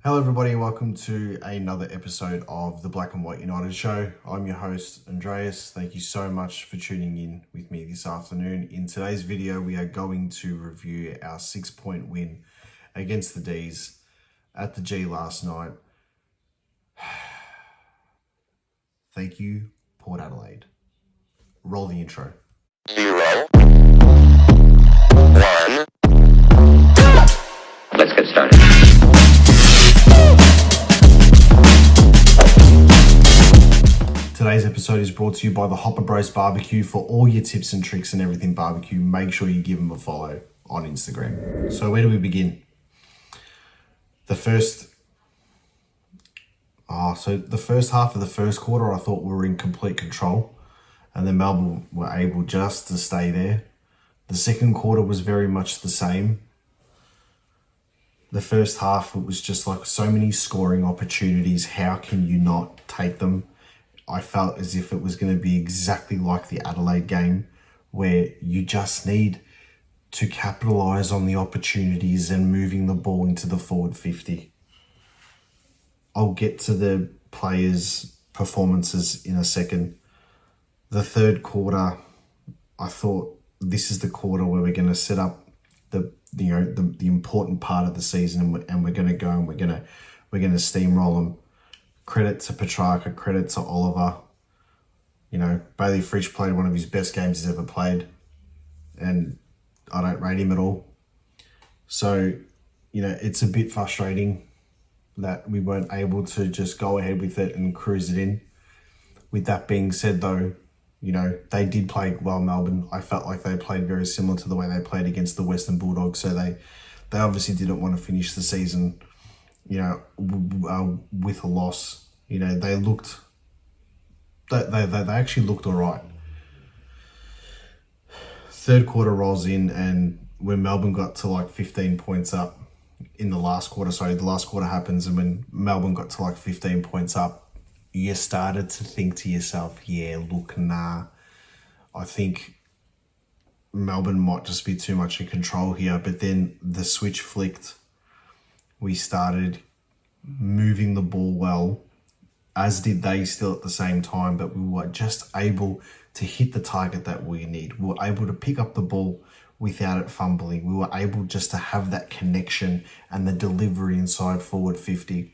Hello everybody, welcome to another episode of the Black and White United Show. I'm your host, Andreas. Thank you so much for tuning in with me this afternoon. In today's video, we are going to review our 6-point win against the D's at the G last night. Thank you, Port Adelaide. Roll the intro. 0, 1. Let's get started. Today's episode is brought to you by the Hopper Bros Barbecue. For all your tips and tricks and everything barbecue, make sure you give them a follow on Instagram. So where do we begin? The first half of the first quarter, I thought we were in complete control, and then Melbourne were able just to stay there. The second quarter was very much the same. The first half, it was just like so many scoring opportunities. How can you not take them? I felt as if it was going to be exactly like the Adelaide game, where you just need to capitalise on the opportunities and moving the ball into the forward 50. I'll get to the players' performances in a second. The third quarter, I thought this is the quarter where we're going to set up the important part of the season, and we're going to go and we're going to steamroll them. Credit to Petrarca, credit to Oliver. You know, Bailey Fritsch played one of his best games he's ever played, and I don't rate him at all. So, you know, it's a bit frustrating that we weren't able to just go ahead with it and cruise it in. With that being said, though, you know, they did play well, Melbourne. I felt like they played very similar to the way they played against the Western Bulldogs, so they obviously didn't want to finish the season, you know, with a loss. You know, they actually looked all right. Third quarter rolls in, and when Melbourne got to like 15 points up in the last quarter, the last quarter happens, and when Melbourne got to like 15 points up, you started to think to yourself, I think Melbourne might just be too much in control here. But then the switch flicked. We started moving the ball well, as did they still at the same time, but we were just able to hit the target that we need. We were able to pick up the ball without it fumbling. We were able just to have that connection and the delivery inside forward 50,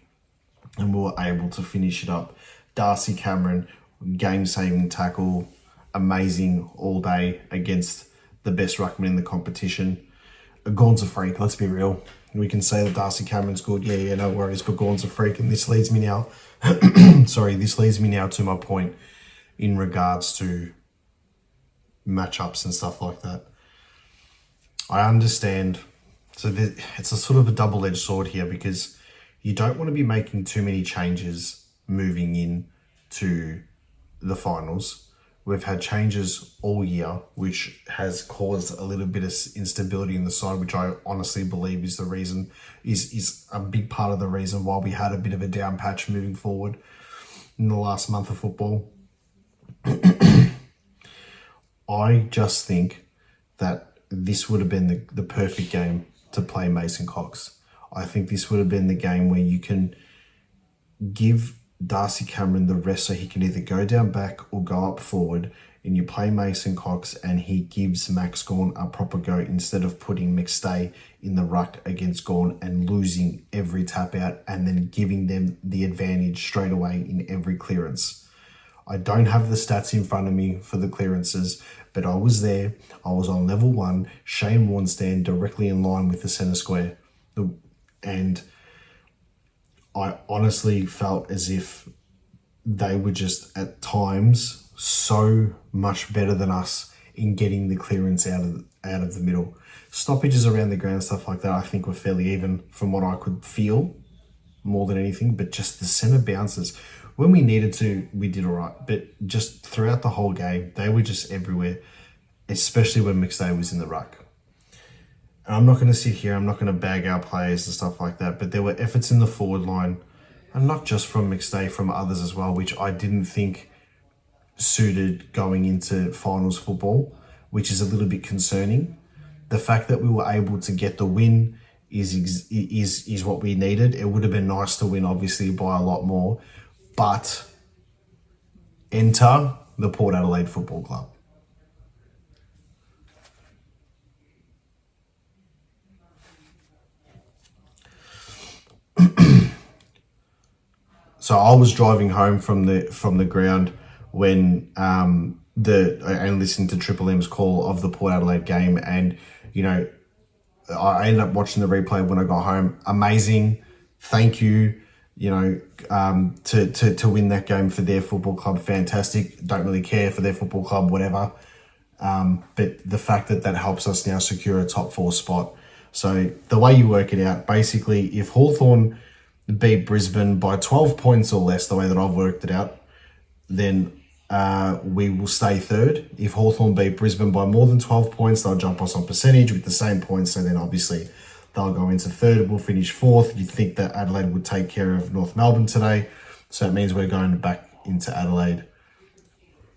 and we were able to finish it up. Darcy Cameron, game-saving tackle, amazing all day against the best ruckman in the competition. Gawn's a freak, let's be real. We can say that Darcy Cameron's good. Yeah, no worries, but Gawn's a freak. And this leads me now, to my point in regards to matchups and stuff like that. I understand. So it's a sort of a double-edged sword here, because you don't want to be making too many changes moving in to the finals. We've had changes all year, which has caused a little bit of instability in the side, which I honestly believe is the reason, is a big part of the reason why we had a bit of a down patch moving forward in the last month of football. I just think that this would have been the perfect game to play Mason Cox. I think this would have been the game where you can give Darcy Cameron the rest, so he can either go down back or go up forward, and you play Mason Cox and he gives Max Gawn a proper go, instead of putting McStay in the ruck against Gawn and losing every tap out and then giving them the advantage straight away in every clearance. I don't have the stats in front of me for the clearances, but I was there. I was on level 1, Shane Warne stand, directly in line with the centre square. And I honestly felt as if they were just at times so much better than us in getting the clearance out of the middle. Stoppages around the ground, stuff like that, I think were fairly even from what I could feel more than anything. But just the centre bounces, when we needed to, we did all right. But just throughout the whole game, they were just everywhere, especially when McStay was in the ruck. And I'm not going to sit here, I'm not going to bag our players and stuff like that, but there were efforts in the forward line, and not just from McStay, from others as well, which I didn't think suited going into finals football, which is a little bit concerning. The fact that we were able to get the win is what we needed. It would have been nice to win, obviously, by a lot more, but enter the Port Adelaide Football Club. So I was driving home from the ground when and listening to Triple M's call of the Port Adelaide game, and I ended up watching the replay when I got home. Amazing, thank you. To win that game for their football club, fantastic. Don't really care for their football club, whatever. But the fact that helps us now secure a top 4 spot. So the way you work it out, basically, if Hawthorn beat Brisbane by 12 points or less, the way that I've worked it out, then we will stay third. If Hawthorn beat Brisbane by more than 12 points, they'll jump us on percentage with the same points. So then obviously they'll go into third. We'll finish fourth. You'd think that Adelaide would take care of North Melbourne today. So it means we're going back into Adelaide.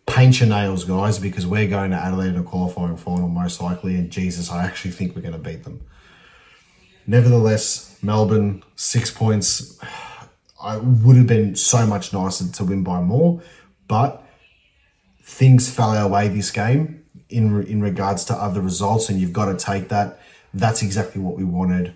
Paint your nails, guys, because we're going to Adelaide in a qualifying final most likely. And Jesus, I actually think we're going to beat them. Nevertheless, Melbourne, 6 points. I would have been so much nicer to win by more, but things fell our way this game in regards to other results, and you've got to take that. That's exactly what we wanted.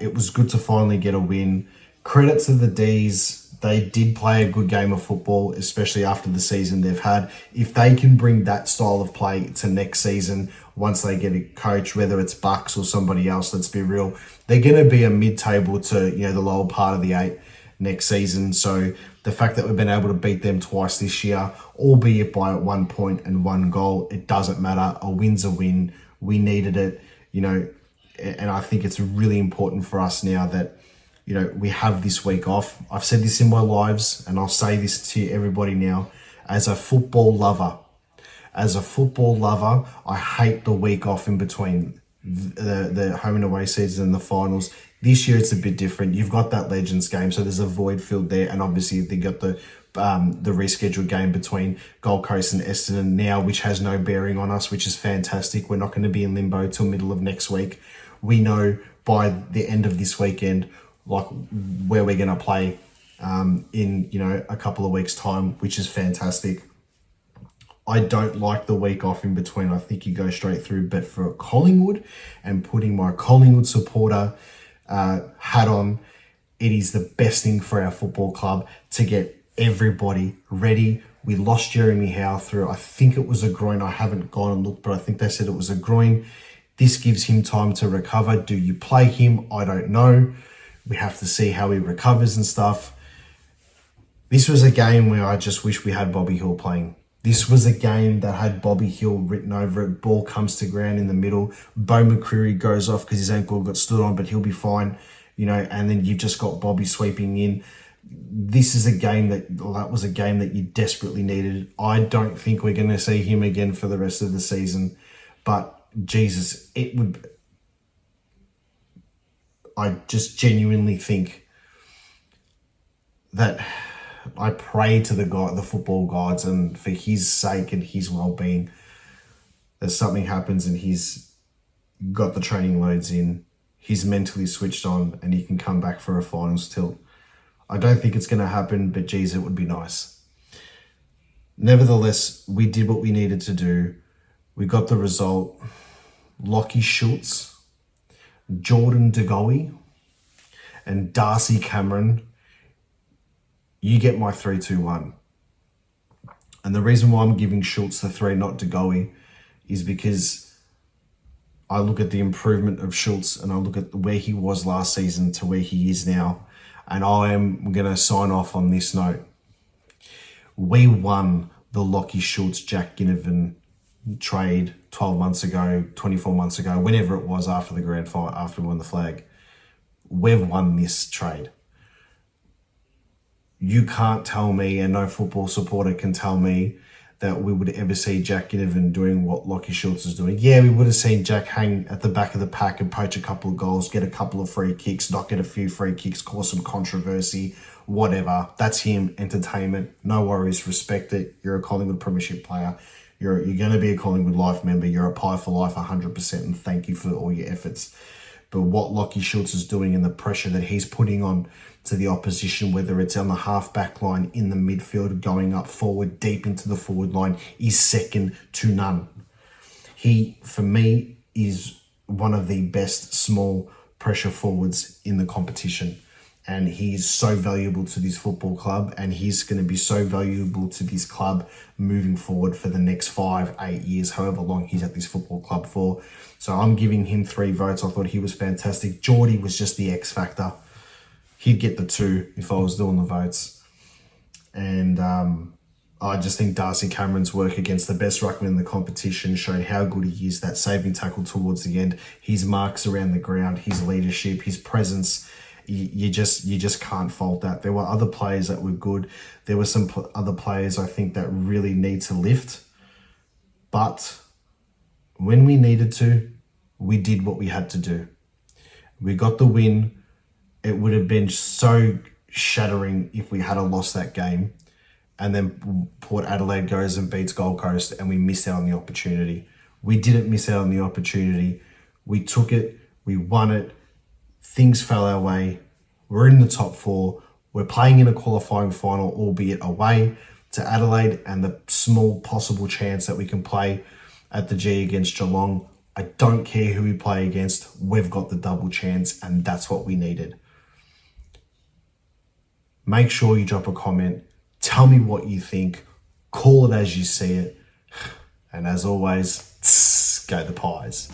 It was good to finally get a win. Credit to the Ds. They did play a good game of football, especially after the season they've had. If they can bring that style of play to next season, once they get a coach, whether it's Bucks or somebody else, let's be real, they're going to be a mid-table to the lower part of the 8 next season. So the fact that we've been able to beat them twice this year, albeit by 1 point and 1 goal, it doesn't matter. A win's a win. We needed it, and I think it's really important for us now that we have this week off. I've said this in my lives, and I'll say this to everybody now. As a football lover, I hate the week off in between the home and away season and the finals. This year it's a bit different. You've got that Legends game, so there's a void filled there, and obviously they got the rescheduled game between Gold Coast and Essendon now, which has no bearing on us, which is fantastic. We're not going to be in limbo till middle of next week. We know by the end of this weekend where we're going to play in a couple of weeks' time, which is fantastic. I don't like the week off in between. I think you go straight through. But for Collingwood and putting my Collingwood supporter hat on, it is the best thing for our football club to get everybody ready. We lost Jeremy Howe through, I think it was a groin. I haven't gone and looked, but I think they said it was a groin. This gives him time to recover. Do you play him? I don't know. We have to see how he recovers and stuff. This was a game where I just wish we had Bobby Hill playing. This was a game that had Bobby Hill written over it. Ball comes to ground in the middle. Bo McCreary goes off because his ankle got stood on, but he'll be fine. And then you've just got Bobby sweeping in. This is a game that was a game that you desperately needed. I don't think we're going to see him again for the rest of the season, but Jesus, it would. I just genuinely think that I pray to the football gods, and for his sake and his well-being, that something happens and he's got the training loads in, he's mentally switched on, and he can come back for a finals tilt. I don't think it's going to happen, but geez, it would be nice. Nevertheless, we did what we needed to do. We got the result. Lockie Schultz, Jordan De Goey, and Darcy Cameron, you get my 3-2-1. And the reason why I'm giving Schultz the 3, not De Goey, is because I look at the improvement of Schultz and I look at where he was last season to where he is now. And I am going to sign off on this note. We won the Lockie Schultz, Jack Ginnivan trade 12 months ago, 24 months ago, whenever it was after the grand final, after we won the flag. We've won this trade. You can't tell me, and no football supporter can tell me, that we would ever see Jack Ginnivan doing what Lockie Schultz is doing. Yeah, we would have seen Jack hang at the back of the pack and poach a couple of goals, get a couple of free kicks, not get a few free kicks, cause some controversy, whatever. That's him, entertainment. No worries, respect it. You're a Collingwood Premiership player. You're going to be a Collingwood Life member. You're a Pie for Life 100%, and thank you for all your efforts. But what Lockie Schultz is doing and the pressure that he's putting on to the opposition, whether it's on the half-back line, in the midfield, going up forward, deep into the forward line, is second to none. He, for me, is one of the best small pressure forwards in the competition. And he's so valuable to this football club, and he's going to be so valuable to this club moving forward for the next 5, 8 years, however long he's at this football club for. So I'm giving him 3 votes. I thought he was fantastic. Geordie was just the X factor. He'd get the 2 if I was doing the votes. And I just think Darcy Cameron's work against the best ruckman in the competition showed how good he is. That saving tackle towards the end, his marks around the ground, his leadership, his presence. You just can't fault that. There were other players that were good. There were some other players I think that really need to lift. But when we needed to, we did what we had to do. We got the win. It would have been so shattering if we had lost that game. And then Port Adelaide goes and beats Gold Coast and we missed out on the opportunity. We didn't miss out on the opportunity. We took it. We won it. Things fell our way. We're in the top 4. We're playing in a qualifying final, albeit away to Adelaide, and the small possible chance that we can play at the G against Geelong. I don't care who we play against. We've got the double chance, and that's what we needed. Make sure you drop a comment. Tell me what you think. Call it as you see it. And as always, go the Pies.